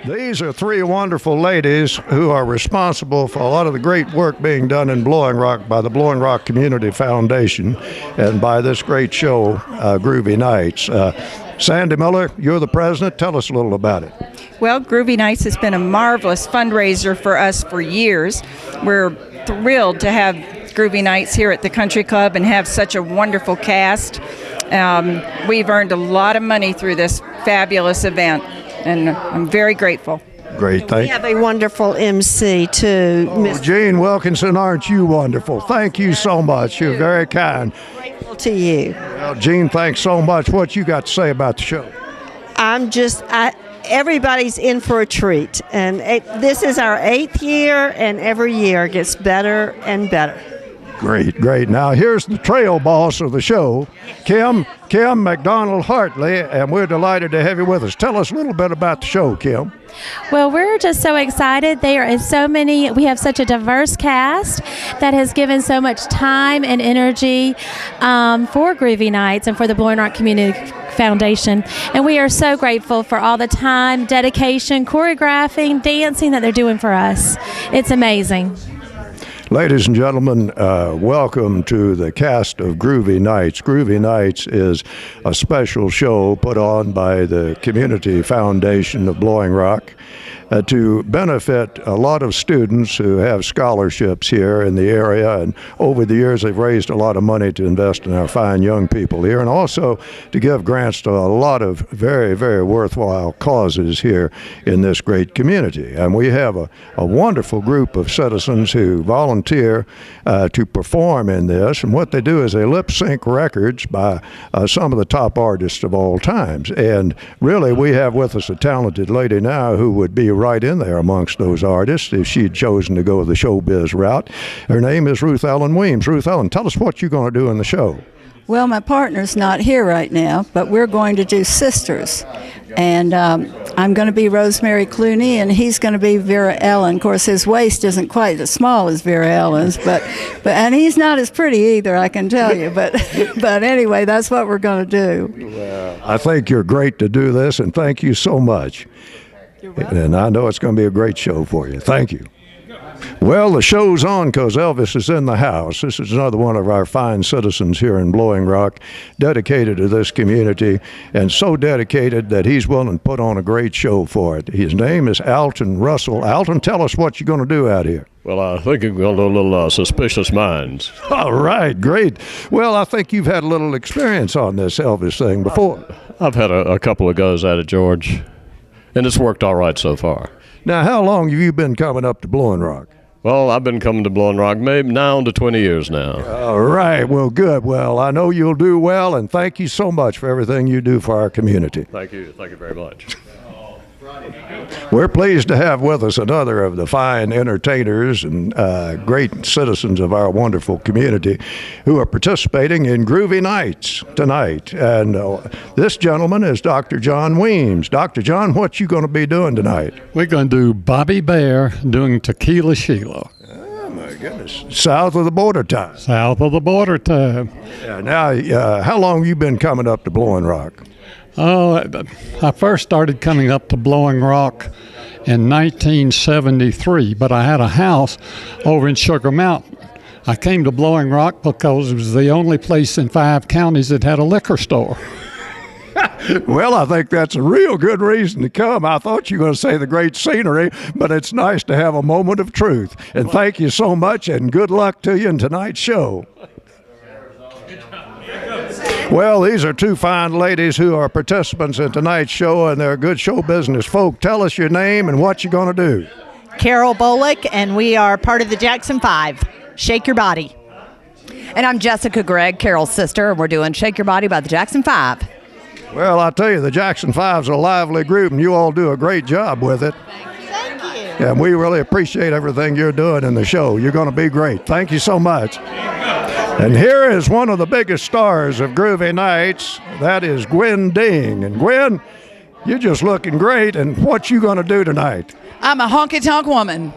These are three wonderful ladies who are responsible for a lot of the great work being done in Blowing Rock by the Blowing Rock Community Foundation and by this great show, Groovy Nights. Sandy Miller, you're the president. Tell us a little about it. Well, Groovy Nights has been a marvelous fundraiser for us for years. We're thrilled to have Groovy Nights here at the Country Club and have such a wonderful cast. We've earned a lot of money through this fabulous event, and I'm very grateful. Great, thank you. We have a wonderful MC, too. Oh, Gene Wilkinson, aren't you wonderful? Thank you so much. You're very kind. Grateful to you. Well, Gene, thanks so much. What you got to say about the show? Everybody's in for a treat. And this is our 8th year, and every year gets better and better. Great, great. Now, here's the trail boss of the show, Kim McDonald Hartley, and we're delighted to have you with us. Tell us a little bit about the show, Kim. Well, we're just so excited. There is so many. We have such a diverse cast that has given so much time and energy for Groovy Nights and for the Blowing Rock Community Foundation. And we are so grateful for all the time, dedication, choreographing, dancing that they're doing for us. It's amazing. Ladies and gentlemen, welcome to the cast of Groovy Nights. Groovy Nights is a special show put on by the Community Foundation of Blowing Rock to benefit a lot of students who have scholarships here in the area. And over the years, they've raised a lot of money to invest in our fine young people here, and also to give grants to a lot of very, very worthwhile causes here in this great community. And we have a wonderful group of citizens who volunteer to perform in this. And what they do is they lip sync records by some of the top artists of all times. And really, we have with us a talented lady now who would be right in there amongst those artists if she'd chosen to go the showbiz route. Her name is Ruth Ellen Weems. Ruth Ellen, tell us what you're going to do in the show. Well, my partner's not here right now, but we're going to do Sisters. And I'm going to be Rosemary Clooney, and he's going to be Vera Ellen. Of course, his waist isn't quite as small as Vera Ellen's, but and he's not as pretty either, I can tell you. But anyway, that's what we're going to do. Well, I think you're great to do this, and thank you so much. And I know it's going to be a great show for you. Thank you. Well, the show's on because Elvis is in the house. This is another one of our fine citizens here in Blowing Rock, dedicated to this community, and so dedicated that he's willing to put on a great show for it. His name is Alton Russell. Alton, tell us what you're going to do out here. Well, I think we're going to do a little Suspicious Minds. All right, great. Well, I think you've had a little experience on this Elvis thing before. I've had a couple of goes at it, George, and it's worked all right so far. Now, how long have you been coming up to Blowing Rock? Well, I've been coming to Blowing Rock maybe now to 20 years now. All right. Well, good. Well, I know you'll do well, and thank you so much for everything you do for our community. Thank you. Thank you very much. We're pleased to have with us another of the fine entertainers and great citizens of our wonderful community who are participating in Groovy Nights tonight. And this gentleman is Dr. John Weems. Dr. John, what you going to be doing tonight? We're going to do Bobby Bear doing Tequila Sheila. Oh, my goodness. South of the border time. South of the border time. Yeah, now, how long have you been coming up to Blowing Rock? Oh, I first started coming up to Blowing Rock in 1973, but I had a house over in Sugar Mountain. I came to Blowing Rock because it was the only place in 5 counties that had a liquor store. Well, I think that's a real good reason to come. I thought you were going to say the great scenery, but it's nice to have a moment of truth. And thank you so much, and good luck to you in tonight's show. Well, these are two fine ladies who are participants in tonight's show, and they're good show business folk. Tell us your name and what you're going to do. Carol Bullock, and we are part of the Jackson 5. Shake Your Body. And I'm Jessica Gregg, Carol's sister, and we're doing Shake Your Body by the Jackson 5. Well, I tell you, the Jackson 5's a lively group, and you all do a great job with it. Thank you. And we really appreciate everything you're doing in the show. You're going to be great. Thank you so much. And here is one of the biggest stars of Groovy Nights. That is Gwen Ding. And Gwen, you're just looking great. And what you going to do tonight? I'm a honky-tonk woman.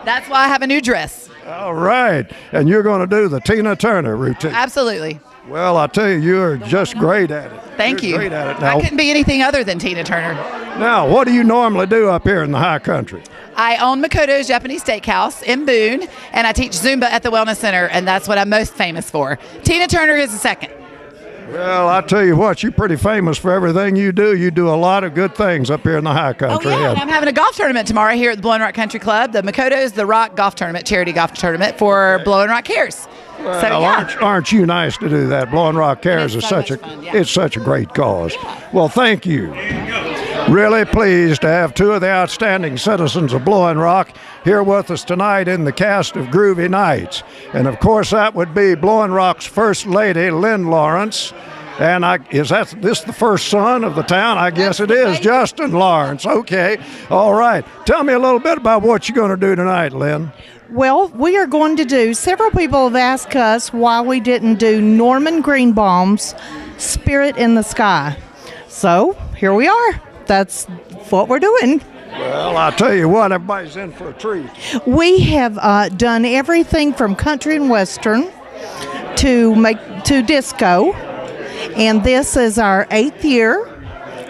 That's why I have a new dress. All right. And you're going to do the Tina Turner routine. Absolutely. Well, I tell you, you're just great at it. Thank You're you. Great at it. I Now, couldn't be anything other than Tina Turner. now, what do you normally do up here in the high country? I own Makoto's Japanese Steakhouse in Boone, and I teach Zumba at the Wellness Center, and that's what I'm most famous for. Tina Turner is the second. Well, I tell you what, you're pretty famous for everything you do. You do a lot of good things up here in the high country. Oh, yeah, and I'm having a golf tournament tomorrow here at the Blowing Rock Country Club, the Makoto's The Rock Golf Tournament, charity golf tournament for Blowing Rock Cares. Well, So, yeah. aren't you nice to do that? Blowing Rock Cares is It's so such much a fun, yeah. it's such a great cause. Well, thank you. Really pleased to have two of the outstanding citizens of Blowing Rock here with us tonight in the cast of Groovy Nights. And of course, that would be Blowing Rock's First Lady, Lynn Lawrence. And is this the first son of the town? I guess it is, Justin Lawrence. Okay, all right. Tell me a little bit about what you're going to do tonight, Lynn. Well, we are going to do, several people have asked us why we didn't do Norman Greenbaum's Spirit in the Sky. So here we are. That's what we're doing. Well, I'll tell you what, everybody's in for a treat. We have done everything from country and western to disco. And this is our 8th year.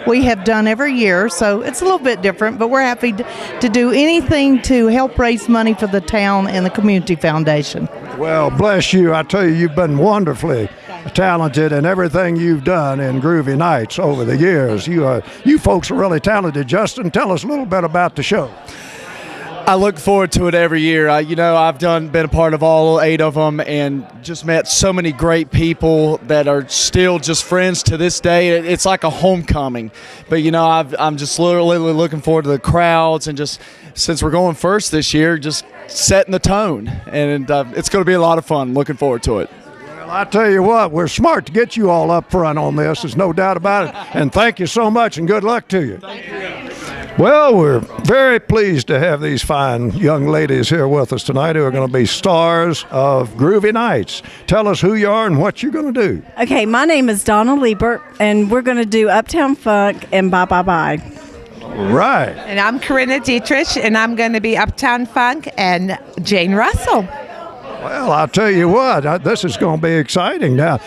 We have done every year, so it's a little bit different, but we're happy to do anything to help raise money for the town and the community foundation. Well, bless you. I tell you, you've been wonderfully talented in everything you've done in Groovy Nights over the years. You folks are really talented. Justin, tell us a little bit about the show. I look forward to it every year. I've been a part of all 8 of them and just met so many great people that are still just friends to this day. It's like a homecoming. But, I'm just literally looking forward to the crowds and just, since we're going first this year, just setting the tone. And it's going to be a lot of fun. Looking forward to it. Well, I tell you what, we're smart to get you all up front on this. There's no doubt about it. And thank you so much and good luck to you. Thank you. Well, we're very pleased to have these fine young ladies here with us tonight who are going to be stars of Groovy Nights. Tell us who you are and what you're going to do. Okay, my name is Donna Liebert, and we're going to do Uptown Funk and Bye Bye Bye. Right. And I'm Corinna Dietrich, and I'm going to be Uptown Funk and Jane Russell. Well, I'll tell you what, this is going to be exciting. Now,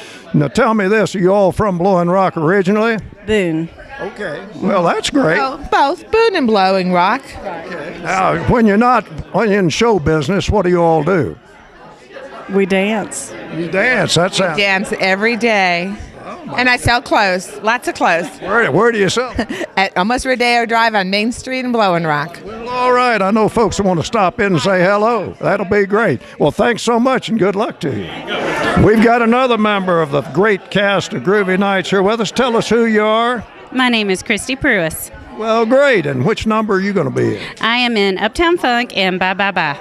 tell me this, are you all from Blowing Rock originally? Boone. Okay. Well, that's great. Well, both Boone and Blowing Rock. Okay. Now, when you're in show business, what do you all do? We dance. You dance. That sounds. Dance every day. And I sell clothes, lots of clothes. Where do you sell? At almost Rodeo Drive on Main Street in Blowing Rock. Well, all right. I know folks want to stop in and say hello. That'll be great. Well, thanks so much and good luck to you. We've got another member of the great cast of Groovy Nights here with us. Tell us who you are. My name is Christy Pruis. Well, great. And which number are you going to be in? I am in Uptown Funk and Bye Bye Bye.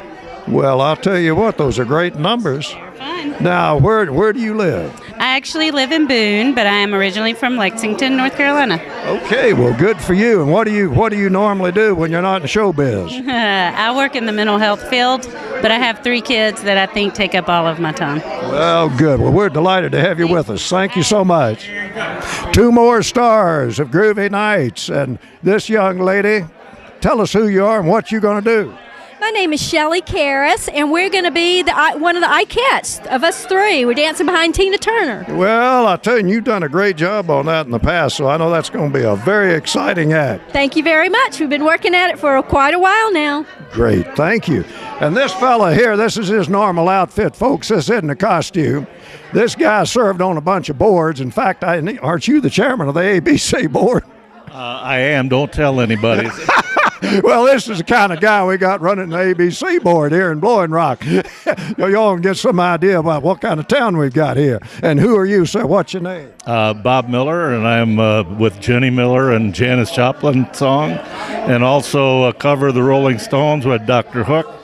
Well, I'll tell you what, those are great numbers. They're fun. Now, where do you live? I actually live in Boone, but I am originally from Lexington, North Carolina. Okay, well, good for you. And what do you normally do when you're not in showbiz? I work in the mental health field, but I have 3 kids that I think take up all of my time. Well, good. Well, we're delighted to have you with us. Thank you so much. 2 more stars of Groovy Nights. And this young lady, tell us who you are and what you're going to do. My name is Shelly Karras, and we're going to be one of the Ikettes of us 3. We're dancing behind Tina Turner. Well, I tell you, you've done a great job on that in the past, so I know that's going to be a very exciting act. Thank you very much. We've been working at it for quite a while now. Great, thank you. And this fella here, this is his normal outfit, folks. This isn't a costume. This guy served on a bunch of boards. In fact, aren't you the chairman of the ABC board? I am. Don't tell anybody. Well, this is the kind of guy we got running the ABC board here in Blowing Rock. Y'all can get some idea about what kind of town we've got here. And who are you, sir? What's your name? Bob Miller, and I'm with Jenny Miller and Janis Joplin song, and also a cover of the Rolling Stones with Dr. Hook.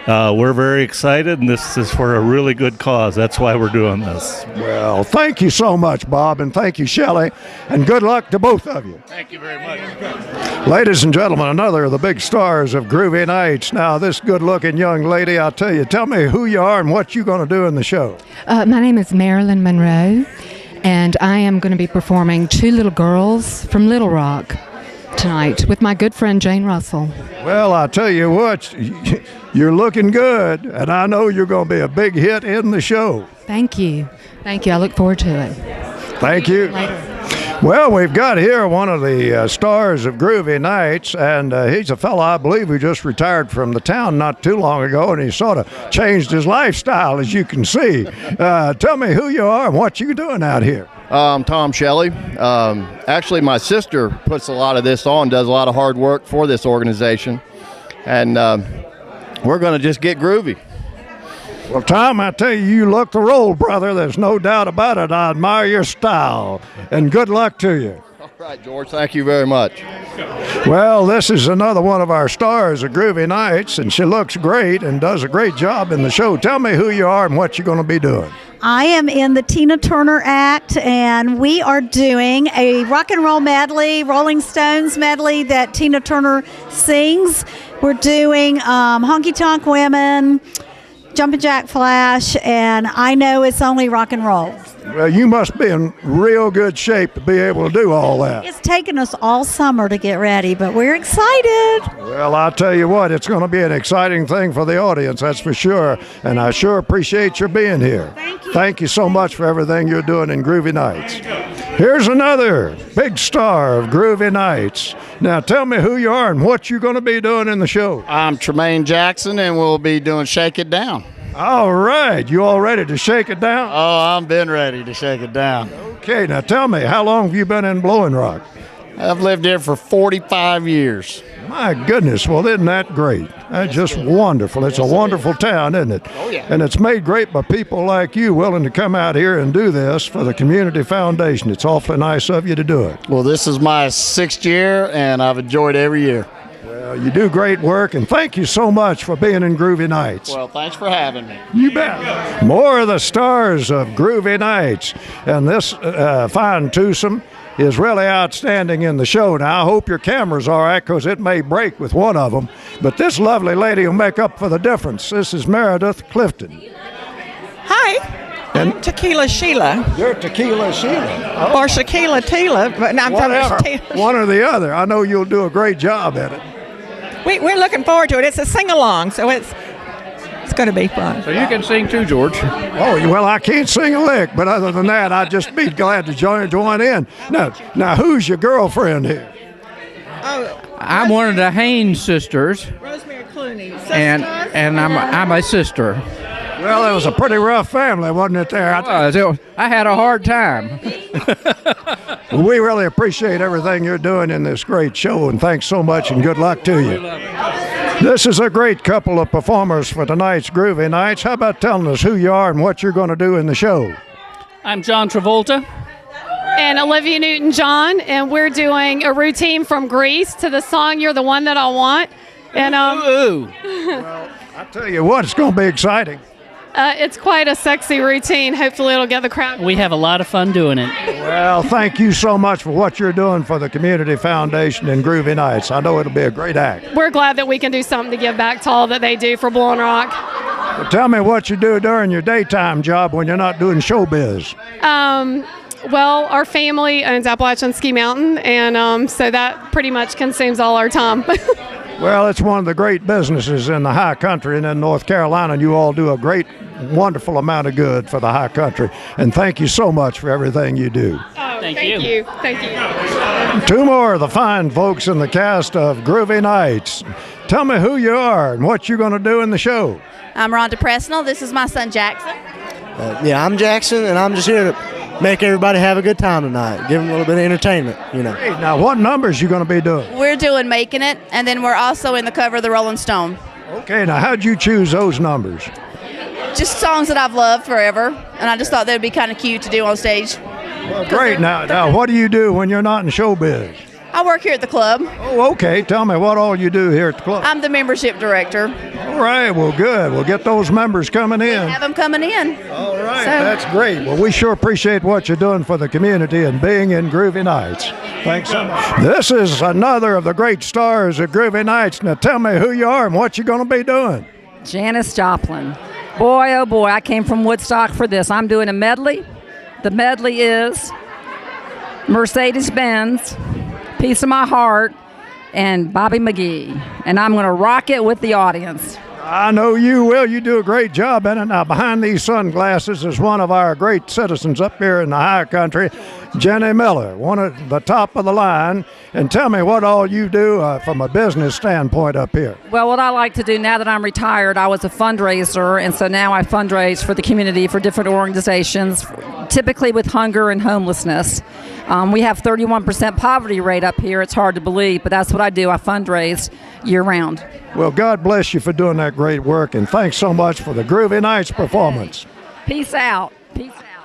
We're very excited, and this is for a really good cause. That's why we're doing this. Well, thank you so much, Bob, and thank you, Shelley, and good luck to both of you. Thank you very much. Ladies and gentlemen, another of the big stars of Groovy Nights. Now, this good-looking young lady, I'll tell you, tell me who you are and what you're going to do in the show. My name is Marilyn Monroe, and I am going to be performing Two Little Girls from Little Rock tonight with my good friend Jane Russell. Well, I'll tell you what, you're looking good, and I know you're going to be a big hit in the show. Thank you. Thank you. I look forward to it. Thank you. Well, we've got here one of the stars of Groovy Nights, and he's a fellow, I believe, who just retired from the town not too long ago, and he sort of changed his lifestyle, as you can see. Tell me who you are and what you're doing out here. Tom Shelley. Actually, my sister puts a lot of this on, does a lot of hard work for this organization, and we're going to just get groovy. Well, Tom, I tell you, you look the role, brother. There's no doubt about it. I admire your style, and good luck to you. All right, George. Thank you very much. Well, this is another one of our stars of Groovy Nights, and she looks great and does a great job in the show. Tell me who you are and what you're going to be doing. I am in the Tina Turner Act, and we are doing a rock and roll medley, Rolling Stones medley that Tina Turner sings. We're doing Honky Tonk Women, Jumpin' Jack Flash, and I Know It's Only Rock and Roll. Well, you must be in real good shape to be able to do all that. It's taken us all summer to get ready, but we're excited. Well, I'll tell you what, it's going to be an exciting thing for the audience, that's for sure, and I sure appreciate your being here. Thank you. Thank you so much for everything you're doing in Groovy Nights. Here's another big star of Groovy Nights. Now, tell me who you are and what you're going to be doing in the show. I'm Tremaine Jackson, and we'll be doing Shake It Down. All right. You all ready to shake it down? Oh, I've been ready to shake it down. Okay. Now, tell me, how long have you been in Blowing Rock? I've lived here for 45 years. My goodness. Well, isn't that great? That's just wonderful. It's a wonderful town, isn't it? Oh, yeah. And it's made great by people like you willing to come out here and do this for the Community Foundation. It's awfully nice of you to do it. Well, this is my 6th year, and I've enjoyed every year. Well, you do great work, and thank you so much for being in Groovy Nights. Well, thanks for having me. You bet. More of the stars of Groovy Nights. And this fine twosome is really outstanding in the show. Now, I hope your camera's all right, because it may break with one of them. But this lovely lady will make up for the difference. This is Meredith Clifton. Hi. And I'm Tequila Sheila. You're Tequila Sheila. Or Shaquila Tila, but I'm Whatever. Tequila. One or the other. I know you'll do a great job at it. We're looking forward to it. It's a sing-along, so it's going to be fun. So you can sing too, George. Oh, well, I can't sing a lick, but other than that, I'd just be glad to join in. Now, who's your girlfriend here? Oh, I'm one of the Haynes sisters, Rosemary Clooney. and I'm a sister. Well, it was a pretty rough family, wasn't it there? I had a hard time. We really appreciate everything you're doing in this great show, and thanks so much, and good luck to you. This is a great couple of performers for tonight's Groovy Nights. How about telling us who you are and what you're going to do in the show? I'm John Travolta. And Olivia Newton John, and we're doing a routine from Grease to the song "You're the One That I Want." And Well, I tell you what, it's going to be exciting. It's quite a sexy routine. Hopefully, it'll get the crowd. We have a lot of fun doing it. Well, thank you so much for what you're doing for the Community Foundation and Groovy Nights. I know it'll be a great act. We're glad that we can do something to give back to all that they do for Blowing Rock. Well, tell me what you do during your daytime job when you're not doing showbiz. Well, our family owns Appalachian Ski Mountain, and so that pretty much consumes all our time. Well, it's one of the great businesses in the high country and in North Carolina, and you all do a great, wonderful amount of good for the high country. And thank you so much for everything you do. Thank you. Thank you. Two more of the fine folks in the cast of Groovy Nights. Tell me who you are and what you're going to do in the show. I'm Rhonda Presnell. This is my son, Jackson. Yeah, I'm Jackson, and I'm just here to make everybody have a good time tonight. Give them a little bit of entertainment, you know. Great. Now, what numbers you going to be doing? We're doing Making It, and then we're also in the cover of the Rolling Stone. Okay, now how'd you choose those numbers? Just songs that I've loved forever, and I just thought they would be kind of cute to do on stage. Well, great. Now, what do you do when you're not in showbiz? I work here at the club. Oh, okay. Tell me what all you do here at the club. I'm the membership director. All right. Well, good. We'll get those members coming in. Have them coming in. All right. That's great. Well, we sure appreciate what you're doing for the community and being in Groovy Nights. Thanks so much. This is another of the great stars of Groovy Nights. Now, tell me who you are and what you're going to be doing. Janis Joplin. Boy, oh boy, I came from Woodstock for this. I'm doing a medley. The medley is Mercedes-Benz, Piece of My Heart, and Bobby McGee. And I'm going to rock it with the audience. I know you will. You do a great job in it. Now, behind these sunglasses is one of our great citizens up here in the high country, Jenny Miller, one of the top of the line. And tell me what all you do from a business standpoint up here. Well, what I like to do now that I'm retired, I was a fundraiser, and so now I fundraise for the community for different organizations, typically with hunger and homelessness. We have 31% poverty rate up here. It's hard to believe, but that's what I do. I fundraise year-round. Well, God bless you for doing that great work, and thanks so much for the Groovy Nights performance. Peace out. Peace out.